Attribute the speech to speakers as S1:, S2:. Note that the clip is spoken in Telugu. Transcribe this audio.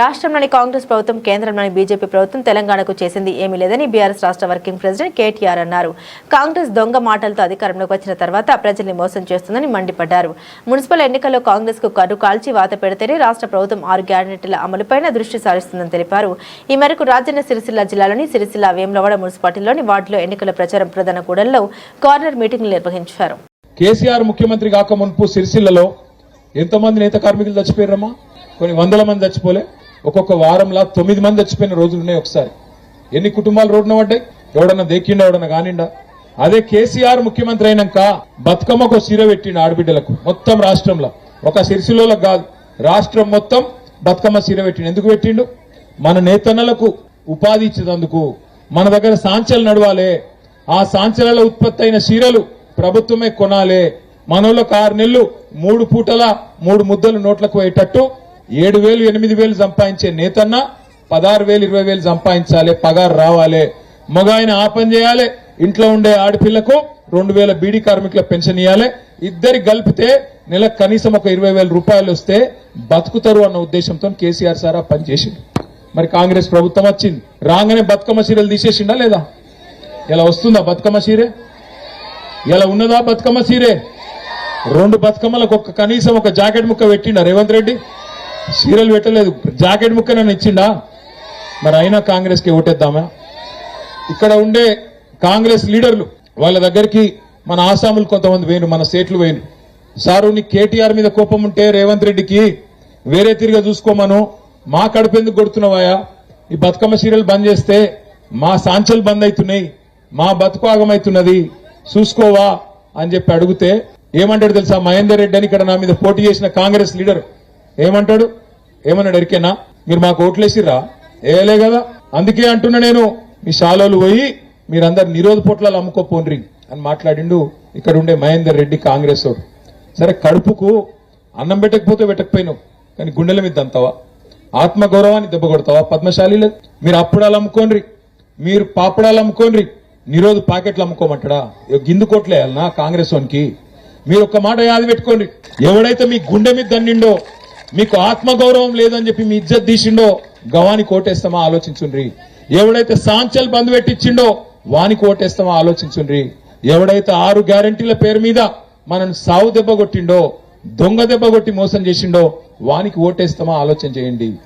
S1: రాష్ట్రంలోని కాంగ్రెస్ ప్రభుత్వం కేంద్రంలోని బీజేపీ ప్రభుత్వం తెలంగాణకు చేసింది ఏమీ లేదని బీఆర్ఎస్ రాష్ట్ర వర్కింగ్ ప్రెసిడెంట్ కేటీఆర్ అన్నారు. కాంగ్రెస్ దొంగ మాటలతో అధికారంలోకి వచ్చిన తర్వాత ప్రజల్ని మోసం చేస్తుందని మండిపడ్డారు. మున్సిపల్ ఎన్నికల్లో కాంగ్రెస్ కు కర్రు కాల్చి వాత పెడితేనే రాష్ట్ర ప్రభుత్వం 6 గ్యారెంటీల అమలుపైన దృష్టి సారిస్తుందని తెలిపారు. ఈ మేరకు రాజన్న సిరిసిల్ల జిల్లాలోని సిరిసిల్ల వేములవాడ మున్సిపాలిటీలోని వార్డులో ఎన్నికల ప్రచారం ప్రధాన కూడల్లో కార్నర్ మీటింగ్లు నిర్వహించారు.
S2: కేసీఆర్ ముఖ్యమంత్రి కాక మున్పు సిరిసిల్లలో ఎంతమంది నేత కార్మికులు చచ్చిపోయారమ్మా? కొన్ని వందల మంది చచ్చిపోలే. ఒక్కొక్క వారంలా 9 మంది చచ్చిపోయిన రోజులున్నాయి. ఒకసారి ఎన్ని కుటుంబాలు రోడ్డున పడ్డాయి? ఎవడన్నా దేకిండా, ఎవడన్నా కానిండా? అదే కేసీఆర్ ముఖ్యమంత్రి అయినాక బతుకమ్మకు చీర పెట్టిండు ఆడబిడ్డలకు. మొత్తం రాష్ట్రంలో, ఒక సిరిసిల్లకు కాదు, రాష్ట్రం మొత్తం బతుకమ్మ చీర పెట్టిండు. ఎందుకు పెట్టిండు? మన నేతన్నలకు ఉపాధి ఇచ్చేందుకు. మన దగ్గర సాంచలు నడవాలి, ఆ సాంచలలో ఉత్పత్తి అయిన చీరలు ప్రభుత్వమే కొనాలి. మనోళ్ళకు 6 నెలలు 3 పూటల 3 ముద్దలు నోట్లకు పోయేటట్టు 7,000 8,000 సంపాదించే నేతన్న 16,000 20,000 సంపాదించాలి, పగారు రావాలి. మగాయన ఆ పని చేయాలి. ఇంట్లో ఉండే ఆడపిల్లకు 2,000 బీడీ కార్మికుల పెన్షన్ ఇవ్వాలి. ఇద్దరికి కలిపితే నెలకు కనీసం ఒక 20,000 రూపాయలు వస్తే బతుకుతారు అన్న ఉద్దేశంతో కేసీఆర్ సార్ ఆ పని చేసిండు. మరి కాంగ్రెస్ ప్రభుత్వం వచ్చింది, రాగానే బతుకమ్మ చీరలు తీసేసిండా లేదా? ఇలా వస్తుందా బతుకమ్మ చీరే? ఇలా ఉన్నదా బతుకమ్మ చీరే? 2 బతుకమ్మలకు కనీసం ఒక జాకెట్ ముక్క పెట్టిండా రేవంత్ రెడ్డి? చీరలు పెట్టలేదు, జాకెట్ ముక్క నన్ను ఇచ్చిండా? మరి అయినా కాంగ్రెస్ కి ఓటేద్దామా? ఇక్కడ ఉండే కాంగ్రెస్ లీడర్లు వాళ్ళ దగ్గరికి మన ఆసాములు కొంతమంది వేయను, మన స్టేట్లు వేయను. సారు నీ కేటీఆర్ మీద కోపం ఉంటే రేవంత్ రెడ్డికి వేరే తిరిగా చూసుకోమను, మా కడుపు ఎందుకు కొడుతున్నావాయా? ఈ బతుకమ్మ చీరలు బంద్ చేస్తే మా సాంచలు బంద్ అవుతున్నాయి, మా బతుకు ఆగమవుతున్నది, చూసుకోవా అని చెప్పి అడిగితే ఏమంటాడు తెలుసా? మహేందర్ రెడ్డి అని ఇక్కడ నా మీద పోటీ చేసిన కాంగ్రెస్ లీడర్ ఏమంటాడు? ఏమన్నాడు ఎరికేనా? మీరు మాకు ఓట్లేసిర్రా? ఏలే కదా, అందుకే అంటున్నా నేను, మీ శాలోలు పోయి మీరందరు నిరోధ పొట్లాలు అమ్ముకోపోండ్రి అని మాట్లాడిండు ఇక్కడ ఉండే మహేందర్ రెడ్డి కాంగ్రెస్ వాడు. సరే, కడుపుకు అన్నం పెట్టకపోతే పెట్టకపోయినావు, కానీ గుండెల మీద దంతావా? ఆత్మగౌరవాన్ని దెబ్బ కొడతావా? పద్మశాలి లేదు. మీరు అప్పుడాలు అమ్ముకోండ్రి, మీరు పాపడాలు అమ్ముకోండ్రి, నిరోధ ప్యాకెట్లు అమ్ముకోమంటాడా? గిందు కొట్లేయాలనా కాంగ్రెస్ వానికి? మీరు ఒక్క మాట యాది పెట్టుకోండి, ఎవడైతే మీ గుండె మీద దన్నిండో, మీకు ఆత్మగౌరవం లేదని చెప్పి మీ ఇజ్జత్ తీసిండో గవానికి ఓటేస్తామా ఆలోచించుండ్రి. ఎవడైతే సాంచల్ బంద్ పెట్టించిండో వానికి ఓటేస్తామా ఆలోచించుండ్రి. ఎవడైతే 6 గ్యారెంటీల పేరు మీద మనను సావు దెబ్బ కొట్టిండో, దొంగ దెబ్బ కొట్టి మోసం చేసిండో వానికి ఓటేస్తామా ఆలోచన చేయండి.